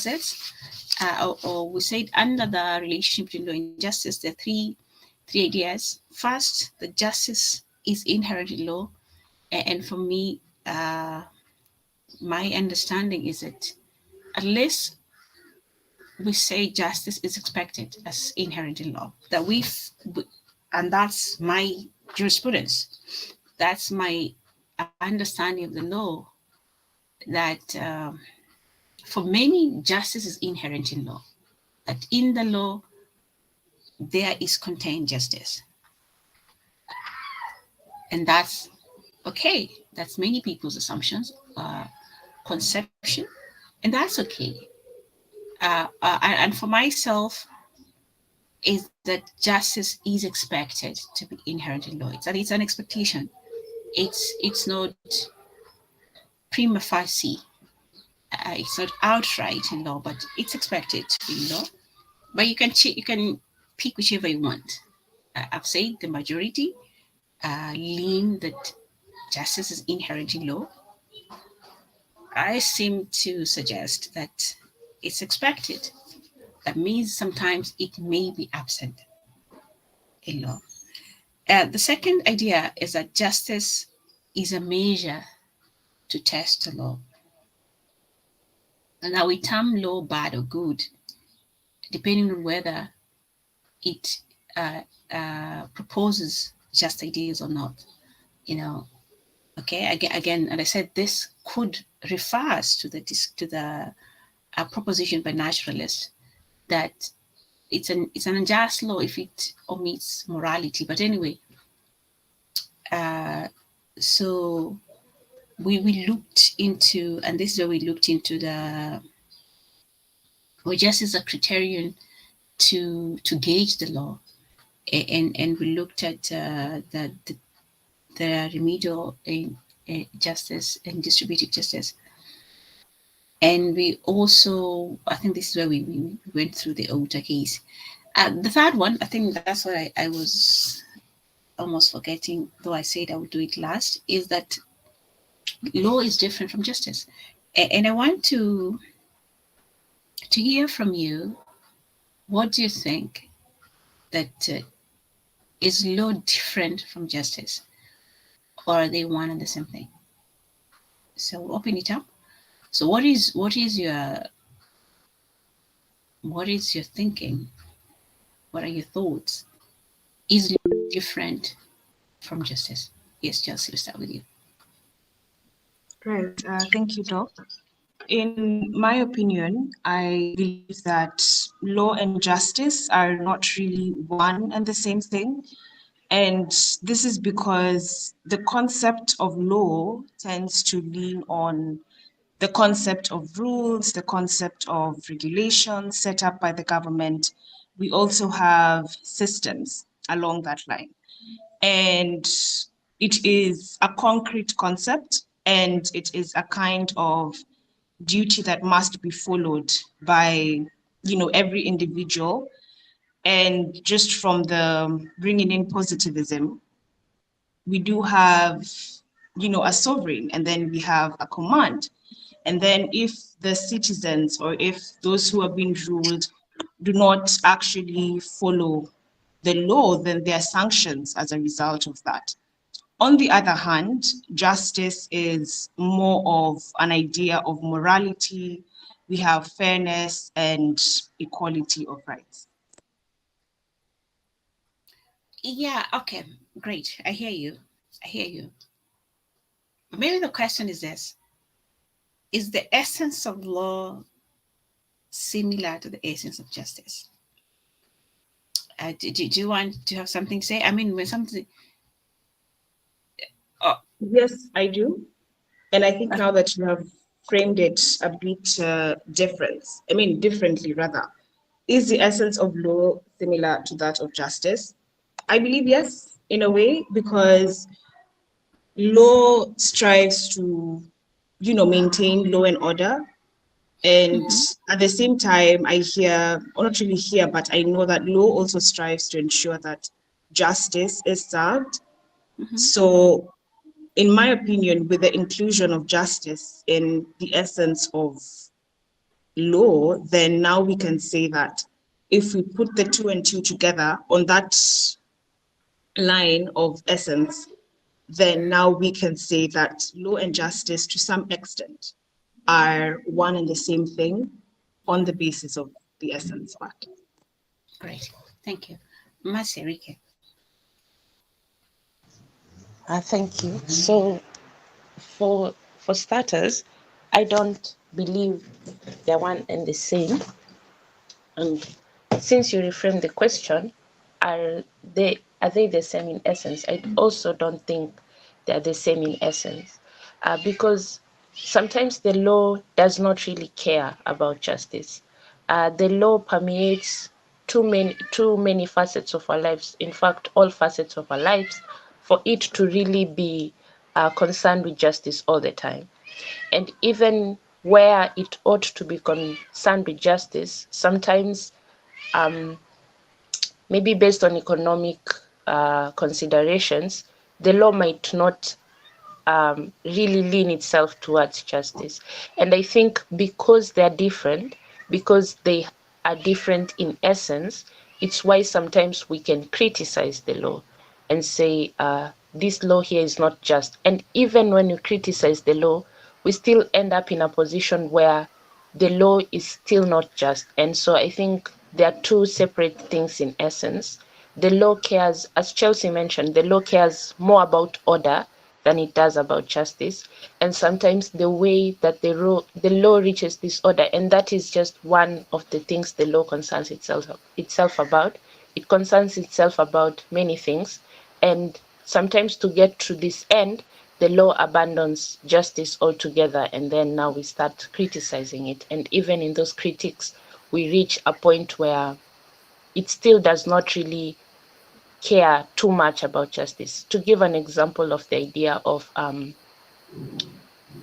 concepts, or we said under the relationship between law and justice, there are three ideas. First, the justice is inherent in law, and for me, my understanding is that unless we say justice is expected as inherent in law, that and that's my jurisprudence, that's my understanding of the law, that for many, justice is inherent in law, that in the law there is contained justice. And that's okay. That's many people's assumptions, conception, and that's okay. And for myself, is that justice is expected to be inherent in law. It's an expectation. It's not prima facie. It's not outright in law, but it's expected to be in law. But you can pick whichever you want. I've said the majority lean that justice is inherent in law. I seem to suggest that it's expected. That means sometimes it may be absent in law. The second idea is that justice is a measure to test the law. And now we term law bad or good, depending on whether it proposes just ideas or not. Okay. Again, and I said this could refers to the proposition by naturalists that it's an unjust law if it omits morality. But anyway, so we looked into, and this is where we looked into just as a criterion to gauge the law, and we looked at the remedial justice and distributive justice. And we also, I think this is where we went through the Ota case. The third one, I think that's what I was almost forgetting, though I said I would do it last, is that law is different from justice. And I want to hear from you, what do you think that is law different from justice? Or are they one and the same thing? So we'll open it up. So what is your thinking? What are your thoughts? Is law different from justice? Yes, Chelsea, we'll start with you. Right. Thank you, Doc. In my opinion, I believe that law and justice are not really one and the same thing. And this is because the concept of law tends to lean on the concept of rules, the concept of regulations set up by the government. We also have systems along that line. And it is a concrete concept, and it is a kind of duty that must be followed by, every individual. And just from the bringing in positivism, we do have, a sovereign, and then we have a command. And then if the citizens, or if those who are being ruled do not actually follow the law, then there are sanctions as a result of that. On the other hand, justice is more of an idea of morality. We have fairness and equality of rights. Yeah, okay, great. I hear you. Maybe the question is this: is the essence of law similar to the essence of justice? Do you want to have something to say? I mean, when something... Yes, I do. And I think now that you have framed it a bit differently rather, is the essence of law similar to that of justice? I believe yes, in a way, because law strives to, maintain law and order. And at the same time, I hear, or not really hear, but I know that law also strives to ensure that justice is served. So in my opinion, with the inclusion of justice in the essence of law, then now we can say that if we put the two and two together on that line of essence, then now we can say that law and justice to some extent are one and the same thing on the basis of the essence part. Great. Thank you. Maserike. Thank you. So, for starters, I don't believe they're one and the same. And since you reframed the question, are they the same in essence? I also don't think they're the same in essence, because sometimes the law does not really care about justice. The law permeates too many facets of our lives. In fact, all facets of our lives, for it to really be concerned with justice all the time. And even where it ought to be concerned with justice, sometimes maybe based on economic considerations, the law might not really lean itself towards justice. And I think because they are different in essence, it's why sometimes we can criticize the law and say, this law here is not just. And even when you criticize the law, we still end up in a position where the law is still not just. And so I think there are two separate things in essence. The law cares, as Chelsea mentioned, the law cares more about order than it does about justice. And sometimes the way that the law reaches this order, and that is just one of the things the law concerns itself about. It concerns itself about many things. And sometimes to get to this end, the law abandons justice altogether, and then now we start criticizing it. And even in those critiques, we reach a point where it still does not really care too much about justice. To give an example of the idea of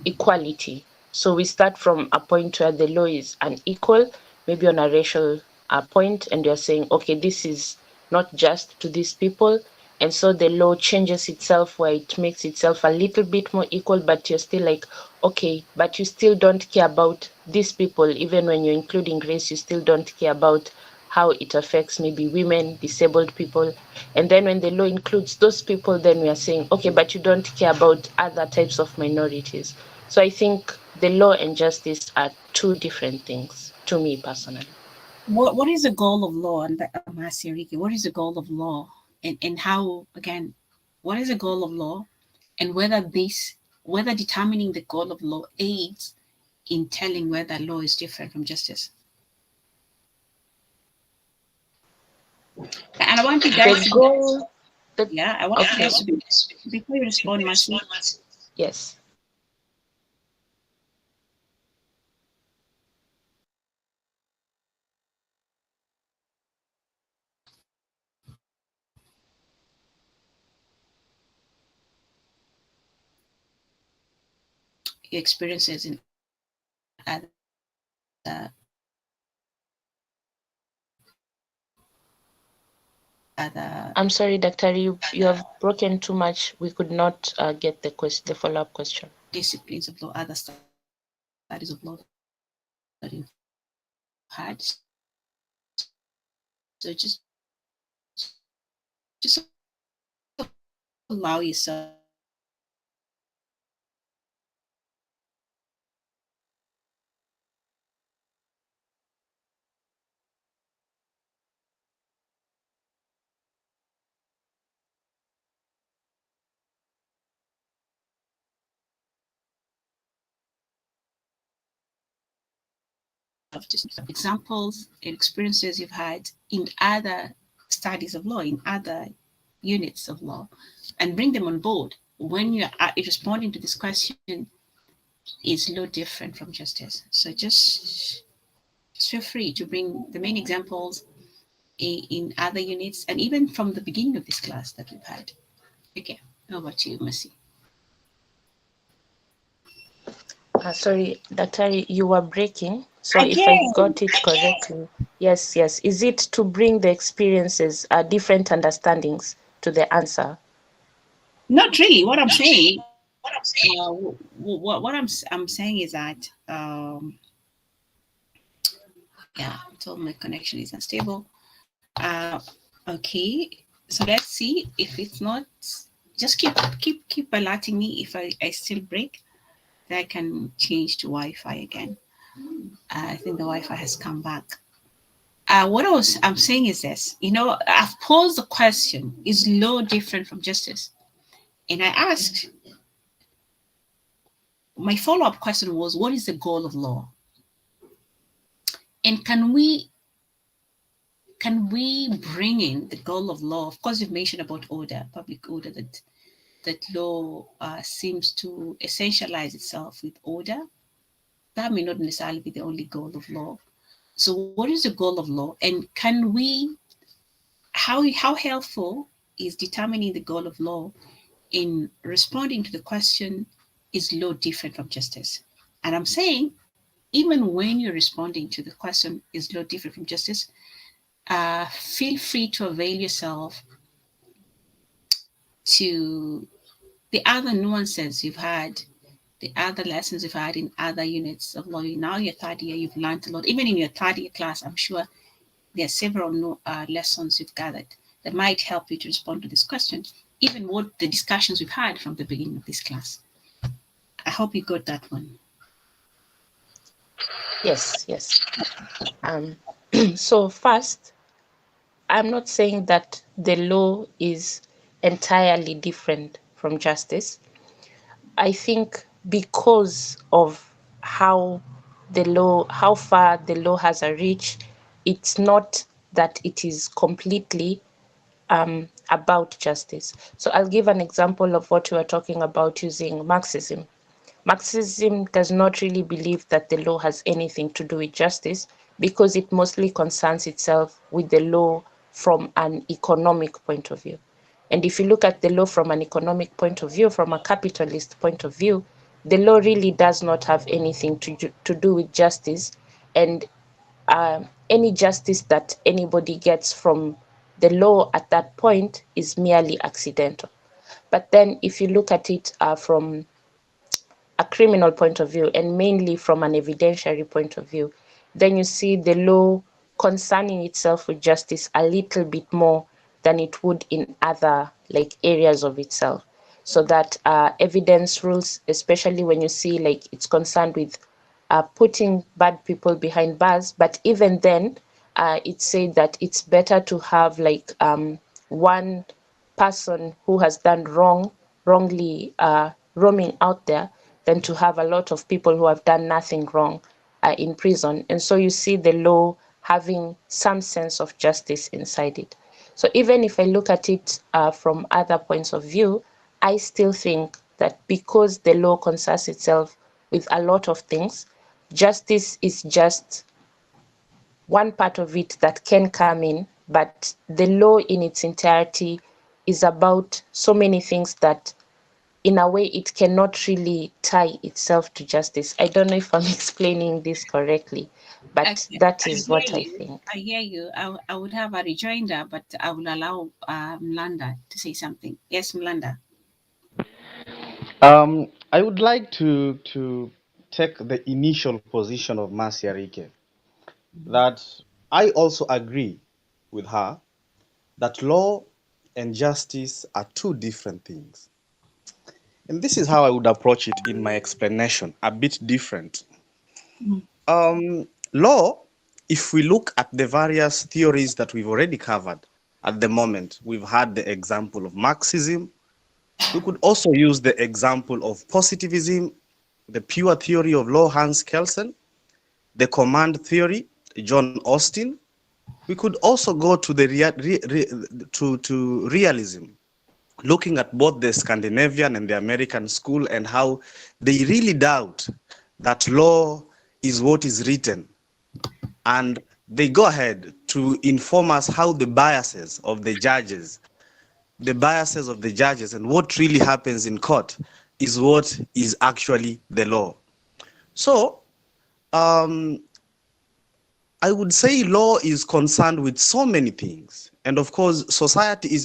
equality. So we start from a point where the law is unequal, maybe on a racial point, and you're saying, okay, this is not just to these people. And so the law changes itself where it makes itself a little bit more equal, but you're still like, okay, but you still don't care about these people. Even when you're including race, you still don't care about how it affects maybe women, disabled people. And then when the law includes those people, then we are saying, okay, but you don't care about other types of minorities. So I think the law and justice are two different things to me personally. What is the goal of law? And Maserike, what is the goal of law? And how, again, what is the goal of law? And whether determining the goal of law aids in telling whether law is different from justice. And I want you guys The to, goal, the yeah, I want you okay, guys to be, before you respond, Mercy, yes. your experiences in other I'm sorry, Doctor, you have broken too much. We could not get the follow-up question. disciplines of law, other studies of law that you've had. So just allow yourself just examples and experiences you've had in other studies of law, in other units of law, and bring them on board when you're responding to this question. Is law different from justice? So just feel free to bring the main examples in other units and even from the beginning of this class that we've had. Okay, over to you, Mercy. Sorry, Doctor, you were breaking. So if I Again, got it correctly, yes, yes. Is it to bring the experiences, different understandings to the answer? not really. What I'm saying, what I'm saying is that Yeah, I told my connection is unstable. Okay, so let's see if it's not. Just keep alerting me if I still break. Then I can change to Wi-Fi again. I think the Wi-Fi has come back. What I'm saying is this. I've posed the question: is law different from justice? And I asked, my follow-up question was, what is the goal of law? And can we bring in the goal of law? Of course, you've mentioned about order, public order, that law seems to essentialize itself with order. That may not necessarily be the only goal of law. So, what is the goal of law, and can we? How helpful is determining the goal of law in responding to the question: is law different from justice? And I'm saying, even when you're responding to the question: is law different from justice? Feel free to avail yourself to the other nuances you've had, the other lessons you've had in other units of law. Now your third year, you've learned a lot. Even in your third year class, I'm sure there are several lessons you've gathered that might help you to respond to this question, even what the discussions we've had from the beginning of this class. I hope you got that one. Yes. Um, so first, I'm not saying that the law is entirely different from justice. I think because of how far the law has a reach, it's not that it is completely about justice. So I'll give an example of what we are talking about using Marxism. Marxism does not really believe that the law has anything to do with justice because it mostly concerns itself with the law from an economic point of view. And if you look at the law from an economic point of view, from a capitalist point of view, the law really does not have anything to do with justice. And any justice that anybody gets from the law at that point is merely accidental. But then if you look at it from a criminal point of view and mainly from an evidentiary point of view, then you see the law concerning itself with justice a little bit more than it would in other like areas of itself. So that evidence rules, especially when you see like it's concerned with putting bad people behind bars, but even then, it said that it's better to have like one person who has done wrongly roaming out there than to have a lot of people who have done nothing wrong in prison. And so you see the law having some sense of justice inside it. So even if I look at it from other points of view, I still think that because the law concerns itself with a lot of things, justice is just one part of it that can come in, but the law in its entirety is about so many things that in a way it cannot really tie itself to justice. I don't know if I'm explaining this correctly, but Okay, that I is hear what I you. think. I hear you. I would have a rejoinder, but I will allow Mlanda to say something. Yes, Mlanda. I would like to take the initial position of Marcia Rike that I also agree with her that law and justice are two different things. And this is how I would approach it in my explanation, a bit different. Law, if we look at the various theories that we've already covered at the moment, we've had the example of Marxism. We could also use the example of positivism, the pure theory of law, Hans Kelsen, the command theory, John Austin. We could also go to the to realism, looking at both the Scandinavian and the American school and how they really doubt that law is what is written. And they go ahead to inform us how the biases of the judges and what really happens in court is what is actually the law. So I would say law is concerned with so many things. And of course,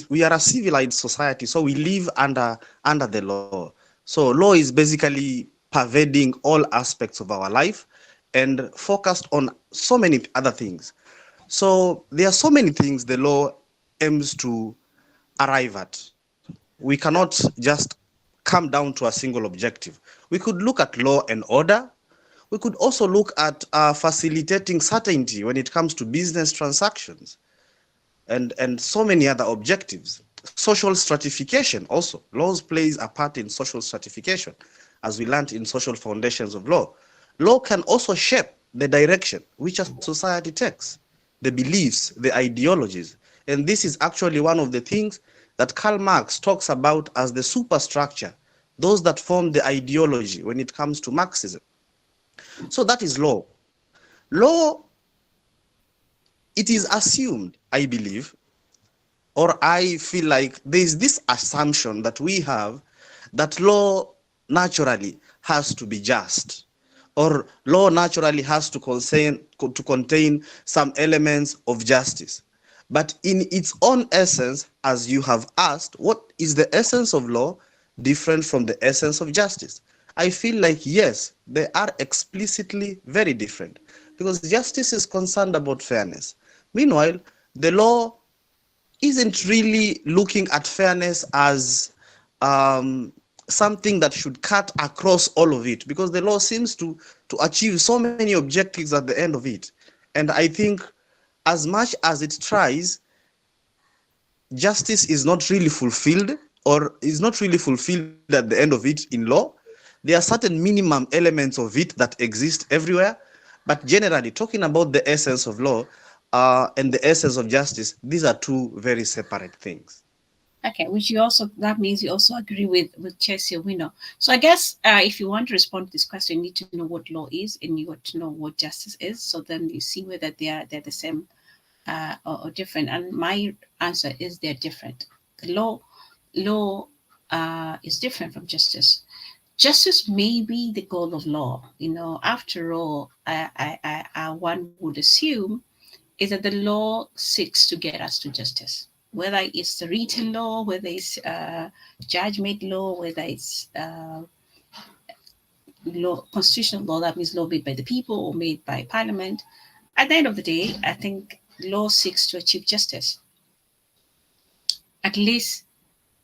we are a civilized society, so we live under the law. So law is basically pervading all aspects of our life. and focused on so many other things. So there are so many things the law aims to arrive at. We cannot just come down to a single objective. We could look at law and order. We could also look at facilitating certainty when it comes to business transactions and so many other objectives. Social stratification also. Laws plays a part in social stratification, as we learned in social foundations of law. Law can also shape the direction which a society takes, the beliefs, the ideologies. And this is actually one of the things that Karl Marx talks about as the superstructure, those that form the ideology when it comes to Marxism. So that is law. Law, it is assumed, I believe, or I feel like there is this assumption that we have that law naturally has to be just, or law naturally has to contain some elements of justice. But in its own essence, as you have asked, what is the essence of law different from the essence of justice? I feel like, yes, they are explicitly very different, because justice is concerned about fairness. Meanwhile, the law isn't really looking at fairness as something that should cut across all of it, because the law seems to achieve so many objectives at the end of it. And I think as much as it tries, justice is not really fulfilled, or is not really fulfilled at the end of it in law. There are certain minimum elements of it that exist everywhere, but generally talking about the essence of law and the essence of justice, these are two very separate things. Okay, which you also, that means you also agree with Chelsea Winner. So I guess if you want to respond to this question, you need to know what law is and you want to know what justice is. So then you see whether they're the same or different. And my answer is they're different. The law is different from justice. Justice may be the goal of law. After all, one would assume is that the law seeks to get us to justice, whether it's the written law, whether it's judge-made law, whether it's law, constitutional law, that means law made by the people or made by parliament. At the end of the day, I think law seeks to achieve justice. At least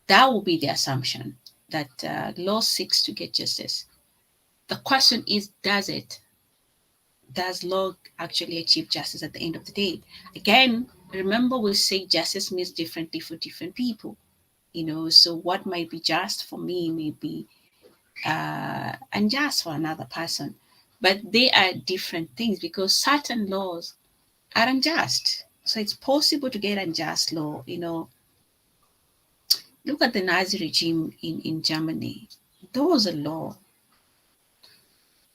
that will be the assumption, that law seeks to get justice. The question is, does it? Does law actually achieve justice at the end of the day? Again, remember we say justice means differently for different people. So what might be just for me may be unjust for another person. But they are different things, because certain laws are unjust. So it's possible to get unjust law. Look at the Nazi regime in Germany. There was a law.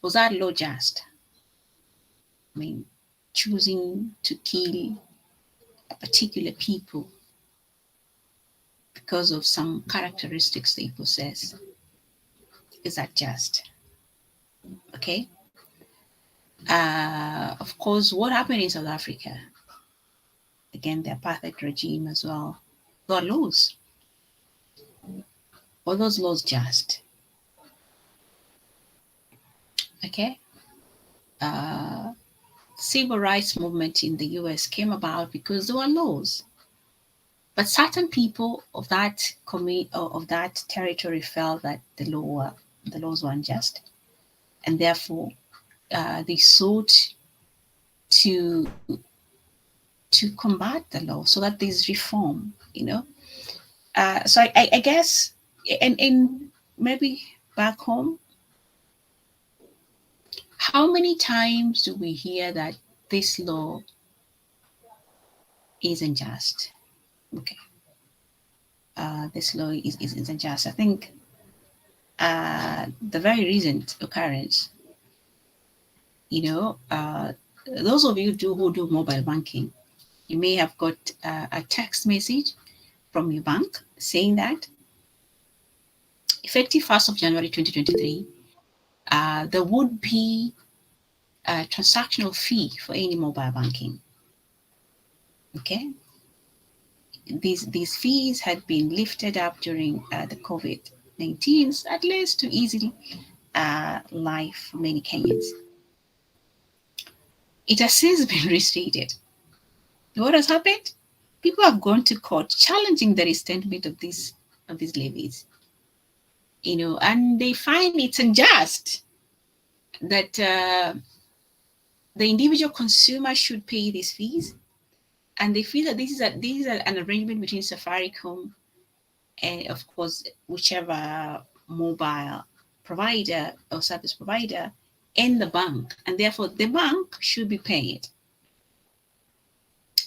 Was that law just? I mean, choosing to kill a particular people because of some characteristics they possess. Is that just? Okay. Of course, what happened in South Africa? Again, the apartheid regime as well. There are laws. Are those laws just? Okay. Civil rights movement in the US came about because there were laws. But certain people of that of that territory felt that the laws were unjust, and therefore they sought to combat the law so that there's reform. So I guess, and maybe back home, how many times do we hear that this law isn't just? Okay. This law isn't just. I think the very recent occurrence, those of you who do mobile banking, you may have got a text message from your bank saying that effective 1st of January 2023, there would be a transactional fee for any mobile banking. Okay. These fees had been lifted up during the COVID-19, at least to easily life for many Kenyans. It has since been restated. What has happened? People have gone to court challenging the restatement of these levies, and they find it's unjust that the individual consumer should pay these fees, and they feel that this is an arrangement between Safaricom and, of course, whichever mobile provider or service provider and the bank, and therefore the bank should be paying it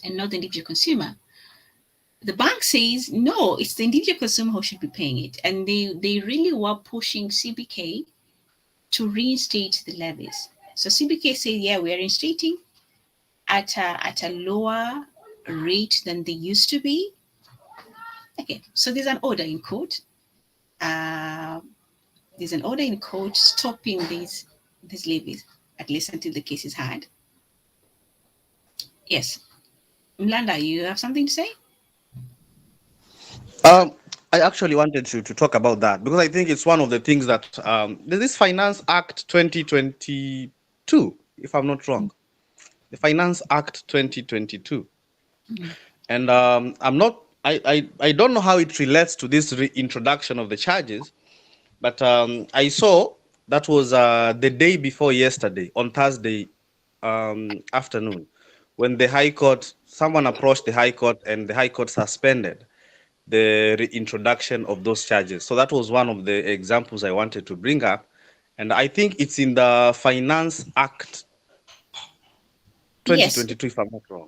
and not the individual consumer. The bank says no, it's the individual consumer who should be paying it, and they really were pushing CBK to reinstate the levies. So CBK said, yeah, we are reinstating at a lower rate than they used to be. Okay, so there's an order in court. There's an order in court stopping these levies, at least until the case is heard. Yes, Mlanda, you have something to say? Um, I actually wanted to talk about that because I think it's one of the things that there's this Finance Act 2022, if I'm not wrong, the Finance Act 2022, and I'm not. I don't know how it relates to this reintroduction of the charges, but I saw that was the day before yesterday, on Thursday afternoon, when the High Court, someone approached the High Court and the High Court suspended the reintroduction of those charges. So that was one of the examples I wanted to bring up. And I think it's in the Finance Act Yes, 2022, if I'm not wrong.